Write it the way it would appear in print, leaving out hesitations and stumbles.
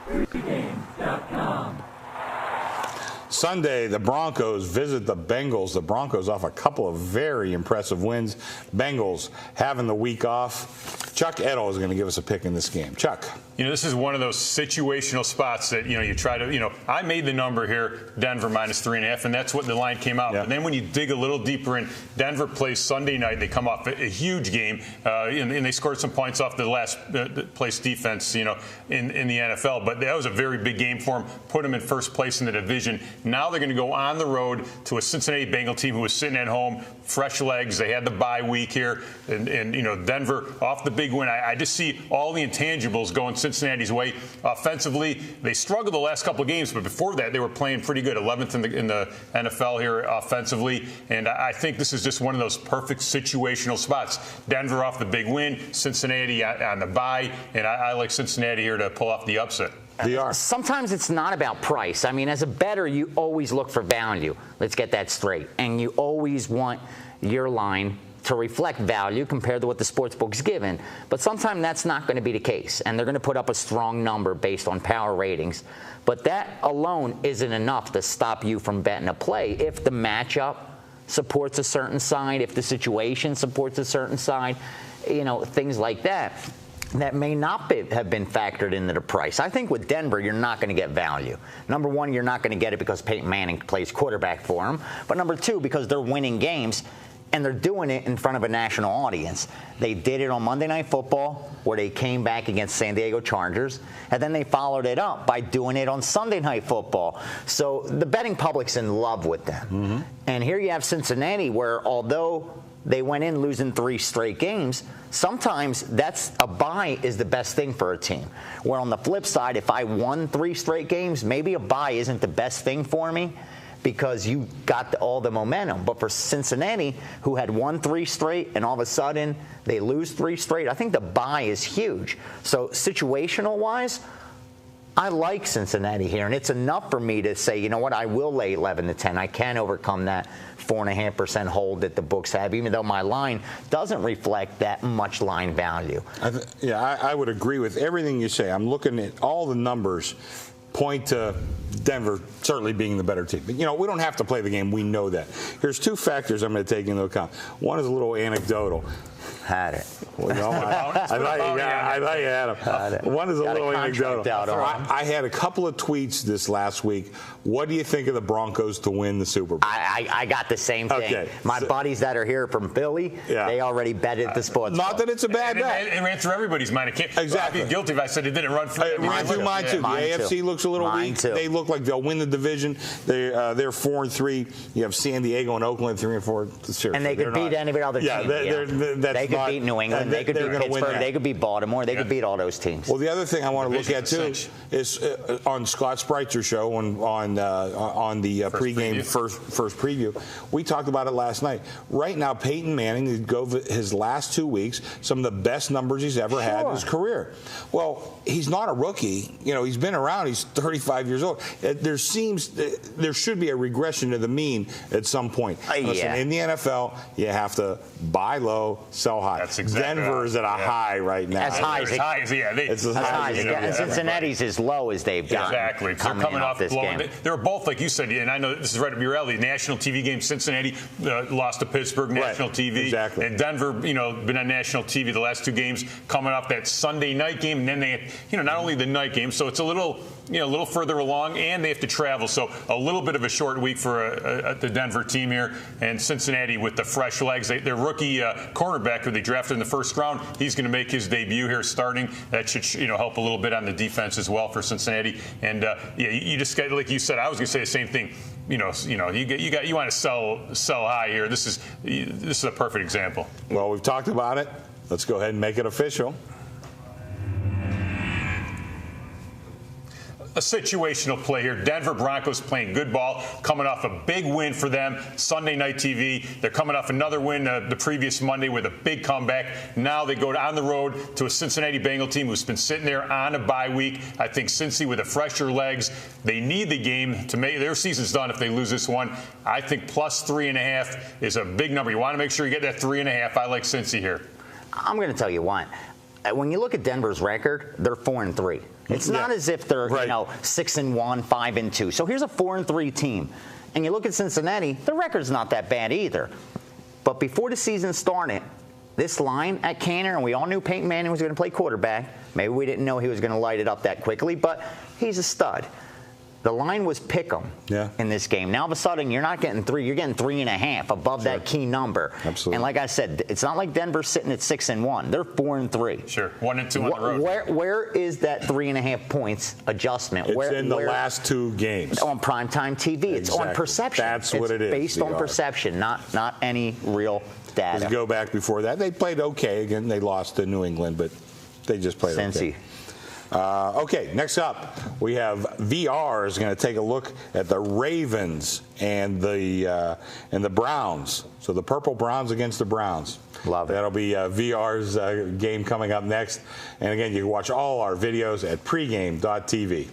Pregame.com. Sunday, the Broncos visit the Bengals. The Broncos off a couple of very impressive wins. Bengals having the week off. Chuck Edel is going to give us a pick in this game. Chuck. This is one of those situational spots that, you try to, I made the number here, Denver -3.5, and that's what the line came out. Yeah. But then when you dig a little deeper in, Denver plays Sunday night. They come off a huge game, and they scored some points off the last place defense, in the NFL. But that was a very big game for them, put them in first place in the division. Now they're going to go on the road to a Cincinnati Bengal team who was sitting at home, fresh legs. They had the bye week here, and Denver off the big win. I just see all the intangibles going Cincinnati's way. Offensively, they struggled the last couple of games, but before that, they were playing pretty good. 11th in the NFL here offensively, and I think this is just one of those perfect situational spots. Denver off the big win, Cincinnati on the bye, and I like Cincinnati here to pull off the upset. Sometimes it's not about price. I mean, as a bettor, you always look for value. Let's get that straight. And you always want your line to reflect value compared to what the sports book's given. But sometimes that's not going to be the case, and they're going to put up a strong number based on power ratings. But that alone isn't enough to stop you from betting a play if the matchup supports a certain side, if the situation supports a certain side, things like that. That may not have been factored into the price. I think with Denver, you're not going to get value. Number one, you're not going to get it because Peyton Manning plays quarterback for them. But number two, because they're winning games, and they're doing it in front of a national audience. They did it on Monday Night Football, where they came back against San Diego Chargers, and then they followed it up by doing it on Sunday Night Football. So the betting public's in love with them. Mm-hmm. And here you have Cincinnati, where although they went in losing 3 straight games, sometimes that's a bye is the best thing for a team. Where on the flip side, if I won 3 straight games, maybe a bye isn't the best thing for me because you got all the momentum. But for Cincinnati, who had won 3 straight and all of a sudden they lose 3 straight, I think the bye is huge. So situational-wise, I like Cincinnati here, and it's enough for me to say, you know what, I will lay 11 to 10. I can overcome that 4.5% hold that the books have, even though my line doesn't reflect that much line value. I would agree with everything you say. I'm looking at all the numbers point to Denver certainly being the better team. But, we don't have to play the game. We know that. Here's 2 factors I'm going to take into account. One is a little anecdotal. Had it. Well, no, I thought you had him. One is a little anecdotal. I had a couple of tweets this last week. What do you think of the Broncos to win the Super Bowl? I got the same thing. Okay. My buddies that are here from Philly, they already betted the sports. Not that it's a bad bet. It ran through everybody's mind. Exactly. I'd be guilty if I said it didn't run through. Mine too. The AFC looks a little weak. They look like they'll win the division. They're 4-3. You have San Diego and Oakland 3-4. And they could beat any other team. They could beat New England. They could beat Pittsburgh. They could beat Baltimore. They could beat all those teams. Well, the other thing I want to look at too is on Scott Spreitzer show on the pregame first preview. We talked about it last night. Right now, Peyton Manning go his last 2 weeks, some of the best numbers he's ever had in his career. Well, he's not a rookie. He's been around. He's 35 years old. There should be a regression to the mean at some point. Listen, in the NFL, you have to buy low, sell high. That's exactly Denver is at a high right now. As high as it's as high as and Cincinnati's as low as they've gotten. Exactly. They're coming off this game. They're both, like you said, and I know this is right up your alley. National TV game. Cincinnati lost to Pittsburgh. National TV. Exactly. And Denver, been on national TV the last 2 games, coming off that Sunday night game, and then they, not only the night game, so it's a little further along, and they have to travel. So a little bit of a short week for the Denver team here, and Cincinnati with the fresh legs. Their rookie cornerback who they drafted in the first round, he's going to make his debut here starting. That should help a little bit on the defense as well for Cincinnati. And you just got, like you said, I was going to say the same thing. You want to sell high here. This is a perfect example. Well, we've talked about it. Let's go ahead and make it official. A situational play here. Denver Broncos playing good ball, coming off a big win for them, Sunday Night TV. They're coming off another win the previous Monday with a big comeback. Now they go on the road to a Cincinnati Bengal team who's been sitting there on a bye week. I think Cincy with the fresher legs, they need the game to make their season's done if they lose this one. I think plus 3.5 is a big number. You want to make sure you get that 3.5. I like Cincy here. I'm going to tell you what. when you look at Denver's record, they're 4-3. It's not as if they're 6-1, 5-2. So here's a 4-3 team, and you look at Cincinnati, their record's not that bad either. But before the season started, this line at Canner, and we all knew Peyton Manning was going to play quarterback. Maybe we didn't know he was going to light it up that quickly, but he's a stud. The line was pick 'em in this game. Now, all of a sudden, you're not getting 3. You're getting 3.5 above that key number. Absolutely. And like I said, it's not like Denver's sitting at 6-1. They're 4-3. Sure, 1-2 on the road. Where is that 3.5 points adjustment? It's in the last 2 games. On primetime TV. It's on perception. That's what it is. Based on perception, not any real data. Go back before that. They played okay. Again, they lost to New England, but they just played okay. Okay, next up, we have VR is going to take a look at the Ravens and the Browns. So the Purple Browns against the Browns. Love it. That'll be VR's game coming up next. And again, you can watch all our videos at pregame.tv.